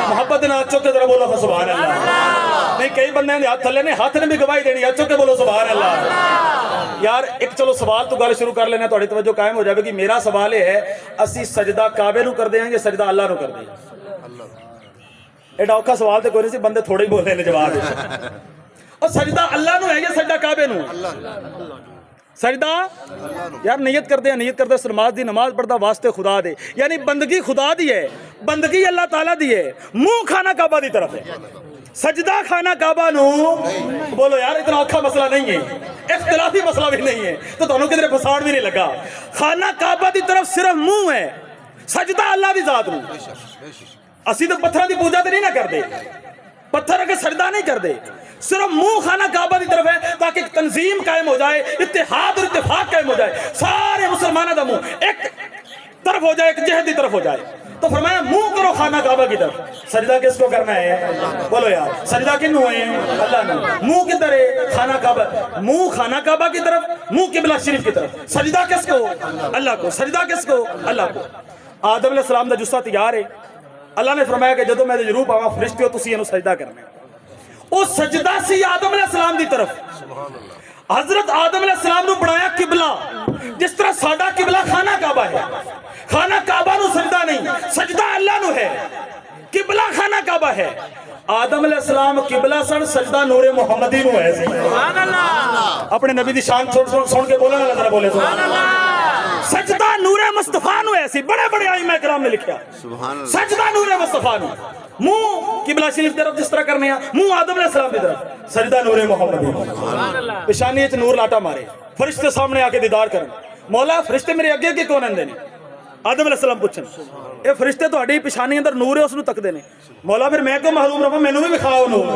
محبت نہ چوک کے ذرا بولو سبحان اللہ نہیں کئی بندے نے ہاتھ تھلے نے ہاتھ نے بھی گواہی دینی ہے چوک کے بولو سبحان اللہ یار ایک چلو سوال تو گل شروع کر لینا تھوڑی توجہ قائم ہو جائے گی میرا سوال یہ ہے اسی سجدہ کعبے نو کر دیں یا سجدہ اللہ نو کر دیں ایڈا اوکھا سوال تے کوئی نہیں سی بندے تھوڑے ہی بولے نے جواب اور سجدہ اللہ نو ہے یا سجدہ کعبے نو سجدہ یار نیت کرتے ہیں نماز دی نماز پڑھتا واسطے خدا دے یعنی بندگی خدا دی ہے بندگی اللہ تعالیٰ دی ہے منہ کھانا کعبہ دی طرف ہے سجدہ کھانا کعبہ نو بولو یار اتنا اوکھا مسئلہ نہیں ہے اختلافی مسئلہ بھی نہیں ہے تو دونوں کدھر پھساڑ بھی نہیں لگا کھانا کعبہ دی طرف صرف منہ ہے سجدہ اللہ دی ذات نو اسی تو پتھر دی پوجا تے نہیں نہ کر دے پتھر کے سجدہ نہیں کر دے صرف منہ خانہ کعبہ دی طرف ہے تاکہ ایک تنظیم قائم ہو جائے اتحاد اور اتفاق قائم ہو جائے سارے مسلمانوں دا منہ ایک طرف ہو جائے ایک جہت دی طرف ہو جائے تو فرمایا منہ کرو خانہ کعبہ کی طرف سجدہ کس کو کرنا ہے بولو یار سجدہ کنوں ہے اللہ نے منہ کدھر ہے خانہ کعبہ منہ خانہ کعبہ کی طرف منہ قبلہ شریف کی طرف سجدہ کس کو اللہ کو سجدہ کس کو اللہ کو آدم علیہ السلام دا جسہ تیار ہے اللہ نے فرمایا کہ جدو میں ضرور آواں فرشتے ہو تسی انہوں سجدہ کرنا ہے وہ سجدہ سی آدم علیہ السلام دی طرف حضرت آدم علیہ السلام نے بنایا قبلہ جس طرح ساڈا قبلہ خانہ کعبہ ہے خانہ کعبہ نو سجدہ نہیں سجدہ اللہ نو ہے قبلہ خانہ کعبہ ہے آدم علیہ السلام قبلہ سن سجدہ نور محمدی نو ہے سبحان اللہ اپنے نبی دی شان سن کے بولنا اللہ ذرا بولے سبحان اللہ سجدہ نور مصطفیٰ نو ہے سی بڑے بڑے ائمہ کرام نے لکھیا سجدہ نور مصطفیٰ نو منہ قبلہ شریف طرف جس طرح کرنے ہیں منہ آدم علیہ السلام کی طرف سجدہ نور محمدی پیشانی وچ نور لاٹا مارے فرشتے سامنے آ کے دیدار کرن مولا فرشتے میرے اگے کی کون اندے نے آدم علیہ السلام پوچھن اے فرشتے تہاڈی پیشانی اندر نور ہے اس نو تکدے نے مولا پھر میں کیوں محروم رہاں مینوں بھی دکھاؤ نور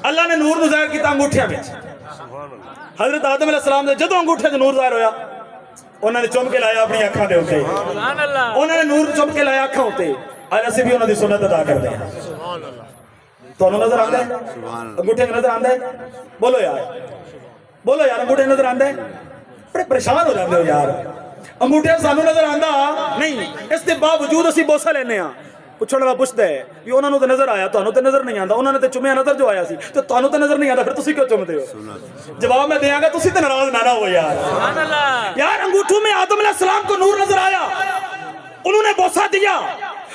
اللہ نے نور نو ظاہر کیتا انگوٹھیاں وچ حضرت آدم علیہ السلام دے جدوں انگوٹھے تے نور ظاہر ہویا انہوں نے چوم کے لایا اپنی اکھاں دے اوتے انہوں نے نور چوم کے لایا اکھاں اوتے آج اسی بھی انہوں نے سنت ادا کر دیں تو انہوں نظر آندہ ہے انگوٹھے نظر آندہ ہے بولو یار انگوٹھے نظر آندہ ہے بڑے پریشان ہو جاندے ہو یار انگوٹھے سانو نظر آندہ نہیں اس دے باوجود اسی بوسہ لینے ہاں پچھڑ رہا پوچھتا ہے کہ انہوں نے نظر آیا تو انہوں نے نظر نہیں آندہ انہوں نے چمیا نظر جو آیا سی تو انہوں نے نظر نہیں آندہ پھر تسی کیوں چمتے ہو جواب میں دیاں گا تسی تے ناراض نہ ہو یار انگوٹھوں میں آدم علیہ السلام کو نور نظر آیا انہوں نے بوسہ دیا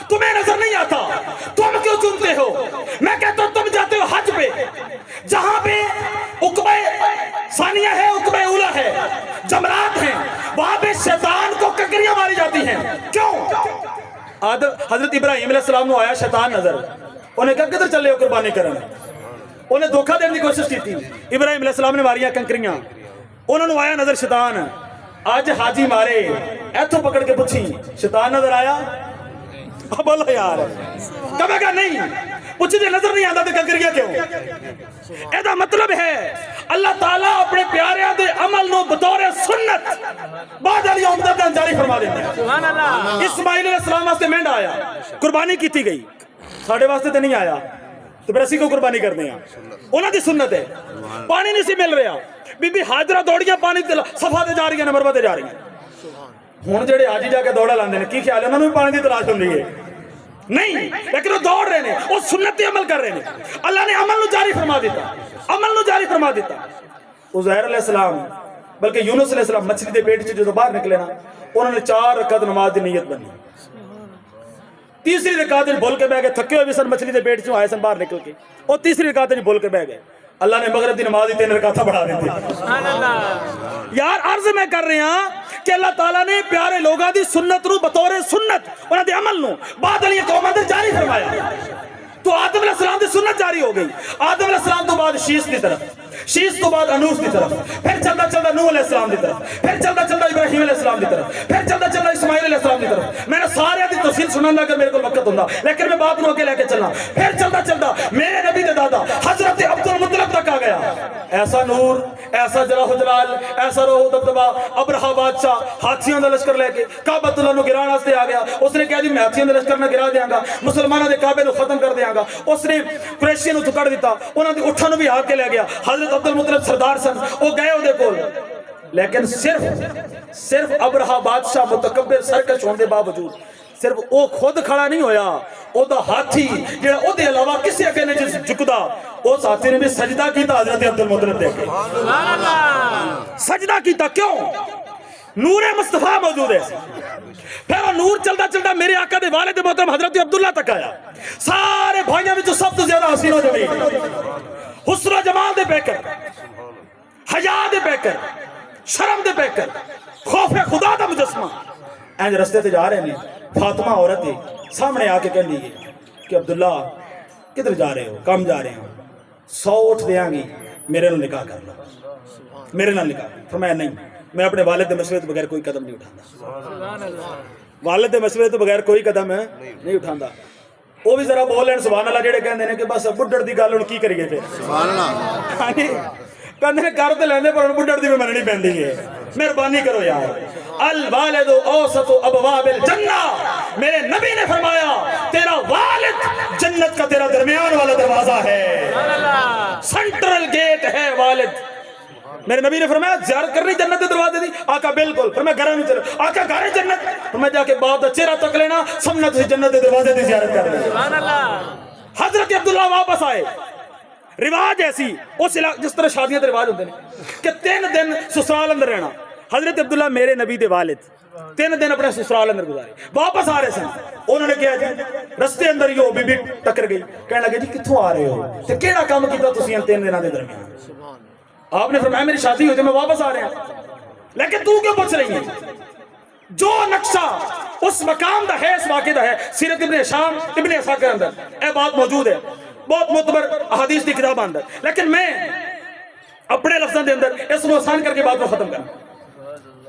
تمہیں نظر نہیں آتا تم کیوں چنتے ہو میں کہتا ہوں تم جاتے ہو حج پہ جہاں پہ عقبہ ثانیہ ہے عقبہ اولا ہے جمرات ہیں وہاں پہ شیطان کو ککریاں ماری جاتی ہیں کیوں حضرت ابراہیم علیہ السلام نے آیا شیطان نظر انہیں کہا کدھر چلے ہو قربانی کرنا انہیں دھوکہ دینے کی کوشش کی تھی ابراہیم علیہ السلام نے ماریاں کنکریاں انہوں نے آیا نظر شیطان آج حاجی مارے ایتھو پکڑ کے پوچھی شیطان نظر آیا بولو یار کبھی کہا نہیں پوچھے جے نظر نہیں آتا تو کنکریاں کیوں ایدہ مطلب ہے اللہ تعالیٰ اپنے پیاریاں دے عمل نو بطور سنت بعد علی عمدہ جاری فرما دیتے ہیں اسماعیل علیہ السلام واسطے مینڈا آیا قربانی کی تھی گئی ساڑھے واسطے تے نہیں آیا تو پھر اسی کو قربانی کرنے ہیں انہاں دی سنت ہے پانی نہیں سی مل رہا بی بی حاجرہ دوڑیاں پانی صفحہ دے جا رہی ہیں مروہ دے جا رہی ہیں ہون جڑے آجی جا کے دوڑا لاندے نے کی خیال ہے انہوں نے بھی پانی دی تلاش ہوں رہی ہے نہیں لیکن وہ دوڑ رہے ہیں وہ سنتی عمل کر رہے ہیں اللہ نے عمل نو جاری فرما دیتا عمل نو جاری فرما دیتا عزیر علیہ السلام بلکہ یونس علیہ السلام مچھلی دے پیٹ جو باہر نکلے نا انہوں نے 4 رکعت نماز دی نیت بنی تیسری رکعت بول کے بہ گئے تھکے ہوئے بھی سن مچھلی دے پیٹ آئے سن باہر نکل کے اور تیسری رکعت بول کے بہ گئے اللہ نے مغرب دی نماز دی 3 رکعتاں بڑھا دیتی یار عرض میں کر رہے ہیں کہ اللہ تعالیٰ نے پیارے لوگاں دی سنت نو بطور سنت انہاں دے عمل نو بعد علی قوم اندر جاری فرمایا تو آدم علیہ السلام دی سنت جاری ہو گئی آدم علیہ السلام تو بعد شیش کی طرف شیش تو بعد انوس کی طرف پھر چلتا چلتا نوح علیہ السلام کی طرف پھر چلتا چلتا ابراہیم علیہ السلام کی طرف پھر چلتا چلتا اسماعیل علیہ السلام کی طرف میں نے سارے دی تفصیل تفصیل سنانا اگر میرے کو وقت ہوتا، لیکن میں بات نو کے لے کے چلنا. پھر چلتا چلتا میرے نبی دے دادا حضرت عبد المطلب تک آ گیا. ایسا نور، ایسا جلال و جلال، ایسا روح دبدبا. ابرہا بادشاہ ہاتھیاں دا لشکر لے کے کعبۃ اللہ نو گرانے واسطے آ گیا. اس نے کہا جی میں ہاتھیاں دا لشکر نہ گرا دیاں گا، مسلماناں دے کعبے نو ختم کر دیاں گا. اس نے قریشیاں نو تکڑ دیتا، انہاں دی اٹھاں نو بھی ہا کے لے گیا. حضرت عبد المطلب سردار سن، او گئے او دے کول، لیکن صرف ابرہا بادشاہ متکبر سرکش ہونے دے باوجود صرف او خود کھڑا نہیں ہویا، او دا ہاتھی جڑا او دے علاوہ کسی اگے نہیں جھکدا، اس ہاتھی نے بھی سجدہ کیتا حضرت عبد المطلب دے کے. سجدہ کیتا کیوں؟ نور مصطفیٰ موجود ہے. پھر وہ نور چلتا چلتا میرے آقا دے والد محترم حضرت عبداللہ تک آیا. سارے بھائیوں میں جو سب تو زیادہ حسین و جمیل، حسن و جمال دے پیکر، حیا دے پیکر، شرم دے پیکر، خوف خدا دا مجسمہ. اینج رستے تے جا رہے ہیں، فاطمہ عورت ہے سامنے آ کے کہہ لیے کہ عبداللہ کدھر جا رہے ہو؟ کام جا رہے ہو؟ 100 اٹھ دیاں گی، میرے نال نکاح کر لو. میرے نال نکاح. فرمایا نہیں، میں اپنے والد دے مشورے تو بغیر کوئی قدم نہیں اٹھانا. والد دے مشورے تو بغیر کوئی قدم نہیں اٹھانا. وہ بھی ذرا بولن سبحان اللہ جڑے کہندے نے کہ بس بڈڑ دی گل ہن کی کریے پھر. سبحان اللہ. کہندے نے کر تے لیندے پر بڈڑ دی بھی مننی پیندی ہے. مہربانی کرو یار. الوالد اوسط ابواب الجنہ، میرے نبی نے فرمایا تیرا والد جنت کا تیرا درمیان والا دروازہ ہے، سنٹرل گیٹ ہے والد. میرے نبی نے فرمایا زیارت کرنی جنت دے دروازے دی؟ آقا بالکل. فرمایا گھر نہیں چلو. آقا گھر ہے جنت؟ فرمایا جا کے باپ دا چہرہ تک لینا، سمجھنا تسی جنت دے دروازے دی زیارت کر لیں. حضرت عبداللہ واپس آئے. رواج ایسی اس جس طرح شادیاں دے رواج ہوندے نے کہ 3 دن سسرال اندر رہنا. حضرت عبداللہ میرے نبی دے والد 3 دن اپنے سسرال اندر گزارے. واپس آ رہے سن، انہوں نے کہا جی رستے اندر ہی بی بی ٹکر گئی. کہنے لگے جی کتھوں آ رہے ہو تے کیڑا کام کیتا تسی ان 3 دنوں دے درمیان؟ آپ نے فرمایا میری شادی ہوئی تھی میں واپس آ رہے ہیں. لیکن تو کیوں پوچھ رہی ہیں؟ جو نقشہ اس مقام دا ہے، اس واقعہ دا ہے، سیرت ابن ہشام ابن اسحاق کے اندر اے بات موجود ہے، بہت معتبر احادیث کی کتاب اندر. لیکن میں اپنے لفظوں دے اندر اس کو آسان کر کے بات کو ختم کروں.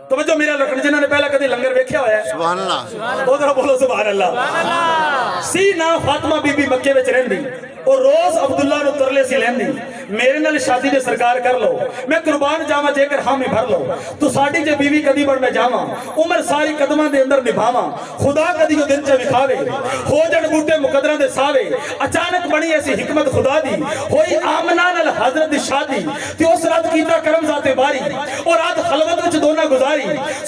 توجہ میرا رکھنا جنہوں نے پہلا کدی لنگر ویکھیا ہوا ہے سبحان اللہ، وہ ذرا بولو سبحان اللہ. سی نا فاطمہ بی بی مکے وچ رہندی، اور روز عبداللہ نو ترلے سی لیندی میرے نال شادی دے سرکار کر لو، میں قربان جاواں جے کر حامی بھر لو. تو ساڈی جے بیوی کدی بڑھ میں جاواں، عمر ساری قدماں دے اندر نبھاواں، خدا کدی او دن چ وکھاوے، ہو جڑ بوٹے مقدراں دے ساوے. اچانک بنی ایسی حکمت خدا دی، ہوئی آمنہ نال حضرت دی شادی تے اس رات کیتا کرم ذات باری، اور رات خلوت وچ دونوں گزاری.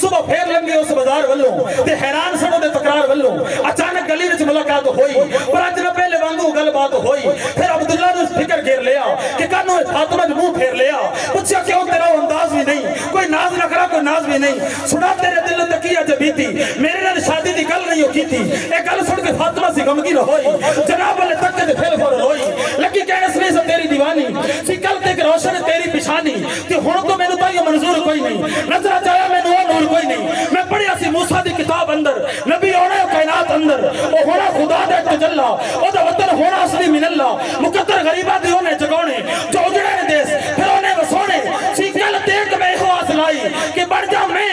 صبح پھر لنگے اس بازار والوں تے حیران سنو دے تکرار والوں. اچانک گلی وچ ملاقات ہوئی، پر اج نہ پہلے وانگو گل بات ہوئی. پھر عبداللہ نے فکر گھیر لیا کہ کانوں فاطمہ نے منہ پھیر لیا. پوچھا کیوں تیرا انداز بھی نہیں، کوئی ناز نہ کرا، کوئی ناز بھی نہیں. سنا تیرے دل تے کی اج بیتی، میرے نال شادی دی گل نہیں کی تھی. اے گل سن کے فاطمہ سی غمگین ہوئی، جناب والے تک تے پھر فور ہوئی. لگی کہنے سنے سے تیری دیوانی سی کل تے روشن تیری پیشانی تے ہن تو مینوں تاں یہ منظور کوئی نہیں. نظر چاہیا مینوں او نور کوئی نہیں. میں پڑھیا سی موسیٰ دی کتاب اندر، نبی ہونا کائنات اندر، او ہونا خدا دے تجلا، او دا وطن ہونا اصلی من اللہ. مقدر غریبہ دی ہونے جگونے جو اجڑے نے دیس پھر ہونے وسونے. سی کل دیکھ میں ہو آسلائی کہ بڑھ جا میں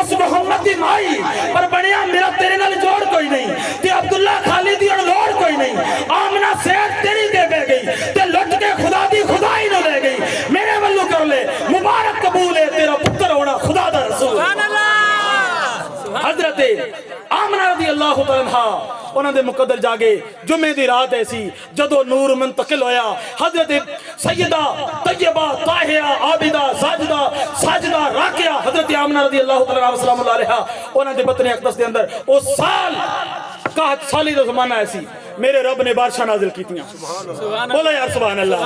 اس محمد دی مائی، پر بڑھیا میرا تیرے نال جوڑ کوئی نہیں. تے عبداللہ خالی دی ان لوڑ کوئی نہیں. آمنہ سیٹ تیری دے بے گئی تے لٹ کے خدا دی خدائی نہ لے گئی. میرے والو کر لے مبارک قبول ہے تیرا پتر ہونا خدا دا رسول. حضرت آمنہ رضی اللہ تعالیٰ عنہ انہوں نے مقدر جاگے. جمعے دی رات ایسی جدو نور منتقل ہویا، حضرت سیدہ طیبہ طاہرہ عابدہ ساجدہ راکعہ حضرت آمنہ رضی اللہ تعالیٰ عنہ سلام اللہ علیہ انہوں نے بطن اقدس دے اندر اس سال قحط سالی دا زمانہ ایسی میرے رب نے بارشاہ نازل کیتیاں. بولا یار سبحان اللہ.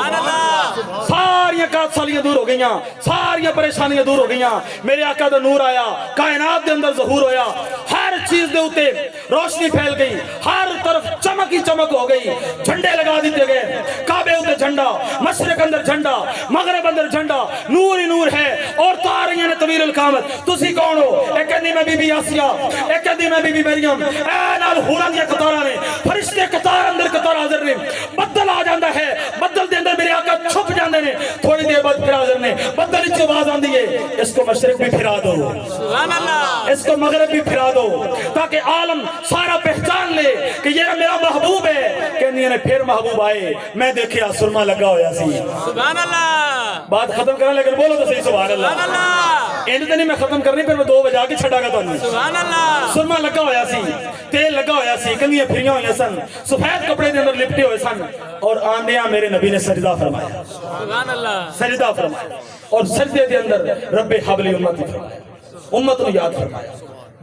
ساریاں قحط سالیاں دور ہو گئیاں، ساریاں پریشانیاں دور ہو گئیاں. میرے آقا دا نور آیا، کائنات دے اندر ظہور ہویا، ہر چیز دے اوتے روشنی پھیل گئی، ہر طرف چمک ہی چمک ہو گئی. جھنڈے لگا دیتے گئے، کعبے اوتے جھنڈا، مشرق اندر جھنڈا، مغرب اندر جھنڈا، نور ہی نور ہے. اور تاریاں نے طویل القامت. تسی کون ہو؟ ایک کہندی میں بی بی آسیہ، ایک کہندی میں بی بی مریم. اے نال حوراں دی قطاراں نے، فرشتے قطار اندر قطار حاضر نے. بدل آ جاندا ہے، بدل دے اندر میرے آقا چھپ جاندے نے. تھوڑی دیر بعد پھر حاضر نے. بدل وچ آواز آندی ہے اس کو مشرق بھی پھرا دو، سبحان اللہ، اس کو مغرب بھی پھرا دو. تاکہ عالم سارا پہچان لے کہ یہ میرا محبوب ہے. کہندیاں نے پھر محبوب آئے, میں دیکھیا سرما لگا ہویا سی. سبحان اللہ. بات ختم کرنا لیکن بولو تو صحیح سبحان اللہ. اینڈ تے نہیں میں ختم کرنی, پھر میں 2 بجا کے چھڈا گا تانوں. سبحان اللہ. سرما لگا ہویا سی, تیل لگا ہویا سی, کنگیاں پھریاں ہوئی سن, سفید کپڑے دے اندر لپٹے ہوئے سن, اور آندیاں میرے نبی نے سجدہ فرمایا. سبحان اللہ. سجدہ فرمایا, اور سجدے دے اندر رب حبلی امتی فرمایا. امت نو یاد فرمایا.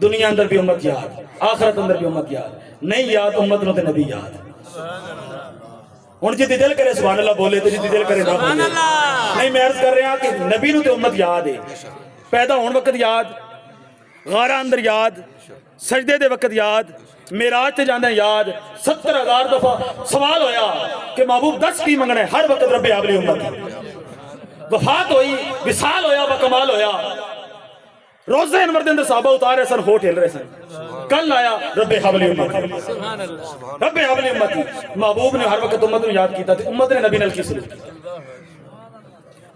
دنیا اندر بھی امت یاد, آخرت اندر بھی امت یاد. نہیں یاد امت نو تے نبی یاد. ہن جی دل کرے سبحان اللہ بولے تے جی دل کرے نہ بولے. نہیں میں عرض کر رہا کہ نبی نو تے امت یاد ہے. پیدا ہون وقت یاد, غارہ اندر یاد, سجدے دے وقت یاد, معراج تے جاندے یاد. 70,000 دفعہ سوال ہویا کہ محبوب 10 کی منگنا ہے, ہر وقت رب حبلی امت. وفات ہوئی, وصال ہویا, بکمال ہویا. روزہ انور دے اندر صحابہ اتارے سن, ہوٹ ہل رہے سن. کل آیا رب حبلی امت, سبحان اللہ. رب حبلی امت. محبوب نے ہر وقت امت نے یاد کیتا تے امت نے نبی نال کی سلوک کیتا.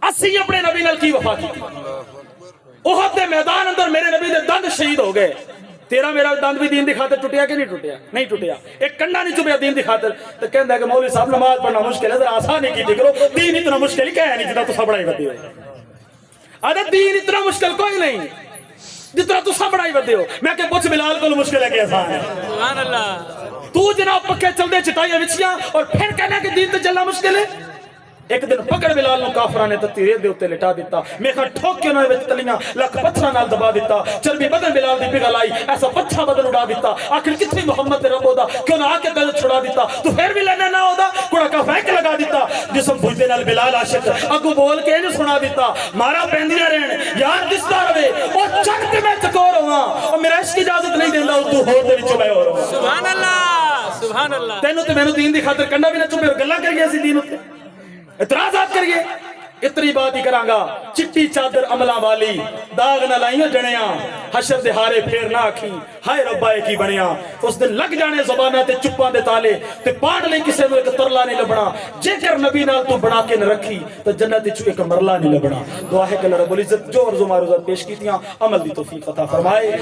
اسی اپنے نبی نال کی وفا کی. احد دے میدان اندر میرے نبی دے دند شہید ہو گئے. تیرا میرا دند بھی دین دی خاطر ٹوٹیا کہ نہیں ٹوٹیا؟ نہیں ٹوٹیا. ایک کنڈا نہیں چبیا دین دی خاطر. تو کہندا ہے کہ مولوی صاحب نماز پڑھنا مشکل ہے, ذرا آسان نہیں کیجیے کرو. دین اتنا مشکل کیا ہے نہیں جتنا تساں بڑائی ودے ہو. آدھا دین اتنا مشکل کوئی نہیں جتنا تساں بڑائی ودے ہو. میں کہ پوچھ بلال کو مشکل ہے کہ آسان ہے؟ سبحان اللہ. تو جناب پکے چل دے چٹائیاں وچیاں اور پھر کہنا کہ دین تے چلنا مشکل ہے. ایک دن پکڑ بلال نو کافراں نے تتی ریت دے اوتے لٹا دیتا. میخا ٹھوک کے انہاں نے وچ تلیاں لکھ پتھراں نال دبا دیتا. چربی بدن بلال دی پگھل آئی, ایسا پچھا بدن اڑا دیتا. آخر کتنی محمد تے رب دا کیوں نہ آ کے دل چھڑا دیتا. تو پھر بھی لینا نہ ہودا کوڑا کا فیک لگا دیتا. جسم بھجدے نال بلال عاشق اگو بول کے نہیں سنا دیتا. مارا پیندیاں رہن یار دسدا رہے اور چک تے میں چکور ہواں اور میرا عشق اجازت نہیں دیندا تو ہور دے وچوں میں ہو رہا. سبحان اللہ. سبحان اللہ. تینوں تے مینوں دین دی خاطر کنڈا بھی نہ چوبے اور گلاں کریے اسی دین اُتے اعتراضات کریے. اتنی بات ہی کراں گا. چٹی چادر عملاں والی داغ نہ لائیاں جڑیاں, حشر دے ہارے پھیر نہ آکھی ہائے ربا اے کی بنیا. اس دن لگ جانے زباناں تے چپاں دے تالے تے پاڑ لے کسے نو ایک ترلا نہیں لبنا. جے کر نبی نال تو بنا کے نہ رکھی تے جنت وچ ایک مرلا نہیں لبنا. دعا ہے کہ اللہ رب العزت جو عرض و معروضات پیش کیتیاں عمل دی توفیق عطا فرمائے.